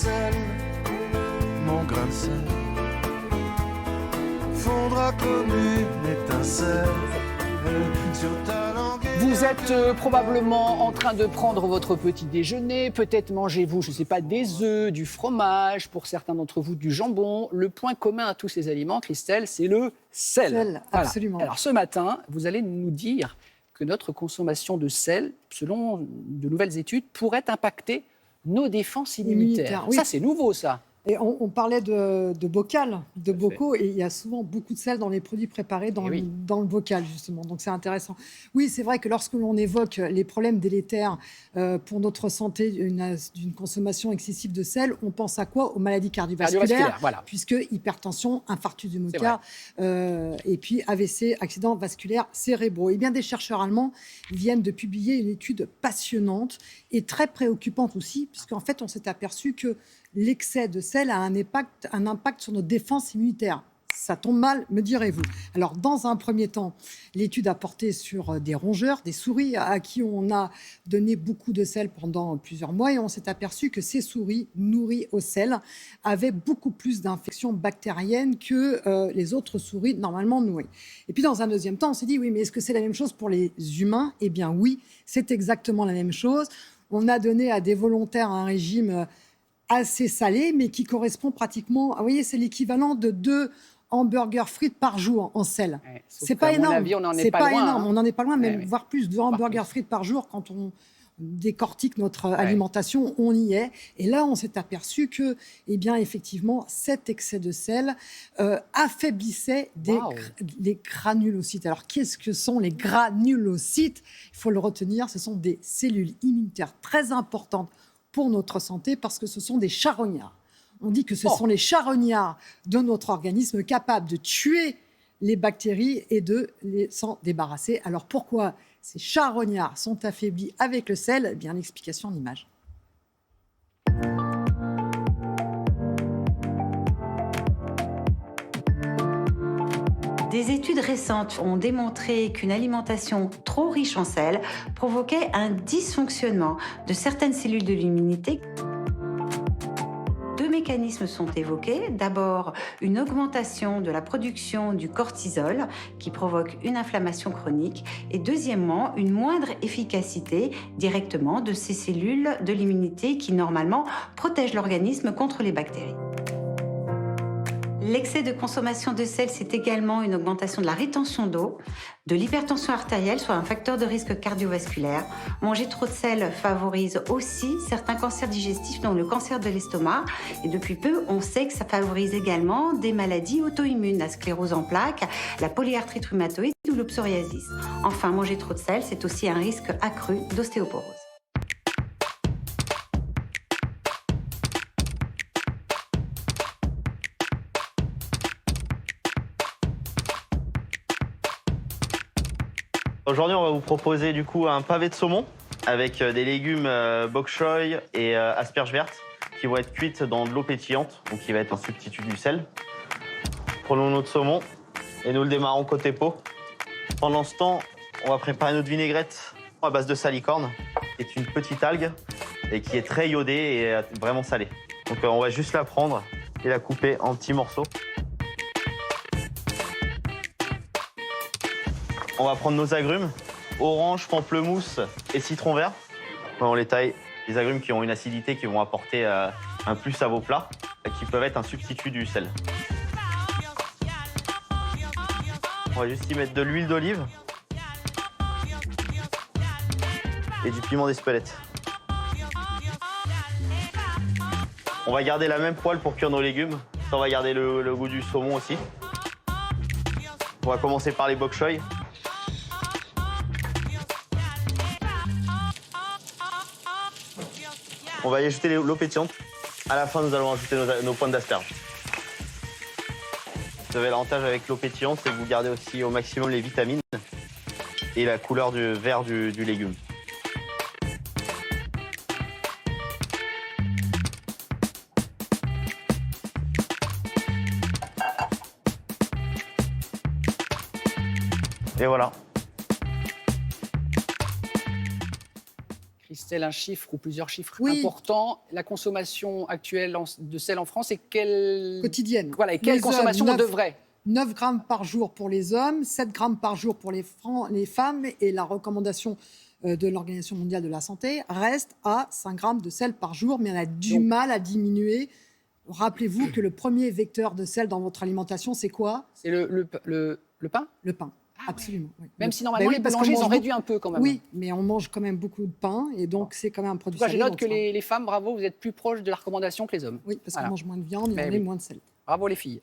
sel, mon grain de sel fondra comme une étincelle sur ta langue. Vous êtes probablement en train de prendre votre petit déjeuner. Peut-être mangez-vous, je ne sais pas, des œufs, du fromage, pour certains d'entre vous, du jambon. Le point commun à tous ces aliments, Christelle, c'est le sel. Sel, Voilà. absolument. Alors ce matin, vous allez nous dire que notre consommation de sel, selon de nouvelles études, pourrait impacter nos défenses immunitaires. Oui. Ça, c'est nouveau, ça. Et on parlait de bocal, de Tout à bocaux, et il y a souvent beaucoup de sel dans les produits préparés dans le bocal, justement. Donc c'est intéressant. Oui, c'est vrai que lorsque l'on évoque les problèmes délétères pour notre santé d'une consommation excessive de sel, on pense à quoi? Aux maladies cardiovasculaires, voilà. puisque hypertension, infarctus du myocarde, et puis AVC, accidents vasculaires cérébraux. Et bien des chercheurs allemands viennent de publier une étude passionnante et très préoccupante aussi, puisqu'en fait on s'est aperçu que l'excès de sel a un impact sur notre défense immunitaire. Ça tombe mal, me direz-vous. Alors, dans un premier temps, l'étude a porté sur des rongeurs, des souris à qui on a donné beaucoup de sel pendant plusieurs mois et on s'est aperçu que ces souris nourries au sel avaient beaucoup plus d'infections bactériennes que les autres souris normalement nourries. Et puis, dans un deuxième temps, on s'est dit, oui, mais est-ce que c'est la même chose pour les humains? Eh bien, oui, c'est exactement la même chose. On a donné à des volontaires un régime assez salé, mais qui correspond pratiquement... Vous voyez, c'est l'équivalent de 2 hamburgers frites par jour en sel. Ouais, C'est pas énorme. Avis, on n'en est C'est pas pas loin, énorme. hein. On n'en est pas loin, Ouais, voire plus. 2 hamburgers frites par jour, quand on décortique notre alimentation, on y est. Et là, on s'est aperçu que, eh bien, effectivement, cet excès de sel affaiblissait les granulocytes. Alors, qu'est-ce que sont les granulocytes? Il faut le retenir, ce sont des cellules immunitaires très importantes pour notre santé parce que ce sont des charognards. On dit que ce sont les charognards de notre organisme capables de tuer les bactéries et de s'en débarrasser. Alors pourquoi ces charognards sont affaiblis avec le sel? Eh bien, l'explication en image. Des études récentes ont démontré qu'une alimentation trop riche en sel provoquait un dysfonctionnement de certaines cellules de l'immunité. 2 mécanismes sont évoqués. D'abord, une augmentation de la production du cortisol qui provoque une inflammation chronique. Et deuxièmement, une moindre efficacité directement de ces cellules de l'immunité qui, normalement, protègent l'organisme contre les bactéries. L'excès de consommation de sel, c'est également une augmentation de la rétention d'eau, de l'hypertension artérielle, soit un facteur de risque cardiovasculaire. Manger trop de sel favorise aussi certains cancers digestifs, dont le cancer de l'estomac. Et depuis peu, on sait que ça favorise également des maladies auto-immunes, la sclérose en plaques, la polyarthrite rhumatoïde ou le psoriasis. Enfin, manger trop de sel, c'est aussi un risque accru d'ostéoporose. Aujourd'hui, on va vous proposer du coup un pavé de saumon avec des légumes bok choy et asperges vertes qui vont être cuites dans de l'eau pétillante, donc qui va être un substitut du sel. Prenons notre saumon et nous le démarrons côté peau. Pendant ce temps, on va préparer notre vinaigrette à base de salicorne, qui est une petite algue et qui est très iodée et vraiment salée. Donc on va juste la prendre et la couper en petits morceaux. On va prendre nos agrumes, orange, pamplemousse et citron vert. On les taille, les agrumes qui ont une acidité qui vont apporter un plus à vos plats, qui peuvent être un substitut du sel. On va juste y mettre de l'huile d'olive et du piment d'Espelette. On va garder la même poêle pour cuire nos légumes. On va garder le goût du saumon aussi. On va commencer par les bok choy. On va y ajouter l'eau pétillante. À la fin, nous allons ajouter nos pointes d'asperges. Vous avez l'avantage avec l'eau pétillante, c'est que vous gardez aussi au maximum les vitamines et la couleur du vert du légume. Et voilà. Christelle, un chiffre ou plusieurs chiffres Oui. importants. La consommation actuelle de sel en France est quelle... Quotidienne. Voilà, et quelle Les hommes, consommation on 9 devrait 9 grammes par jour pour les hommes, 7 grammes par jour pour les femmes, et la recommandation de l'Organisation mondiale de la santé reste à 5 grammes de sel par jour, mais on a du mal à diminuer. Rappelez-vous que le premier vecteur de sel dans votre alimentation, c'est quoi? C'est le pain. Le pain. Absolument. Oui. Même si normalement les parce qu'on boulangers ils ont mange réduit un peu quand même. Oui, mais on mange quand même beaucoup de pain, et donc c'est quand même un produit Pourquoi je salé. note donc que ça- les femmes, bravo, vous êtes plus proches de la recommandation que les hommes. Oui, parce Voilà. qu'on mange moins de viande et Mais on oui. met moins de sel. Bravo les filles.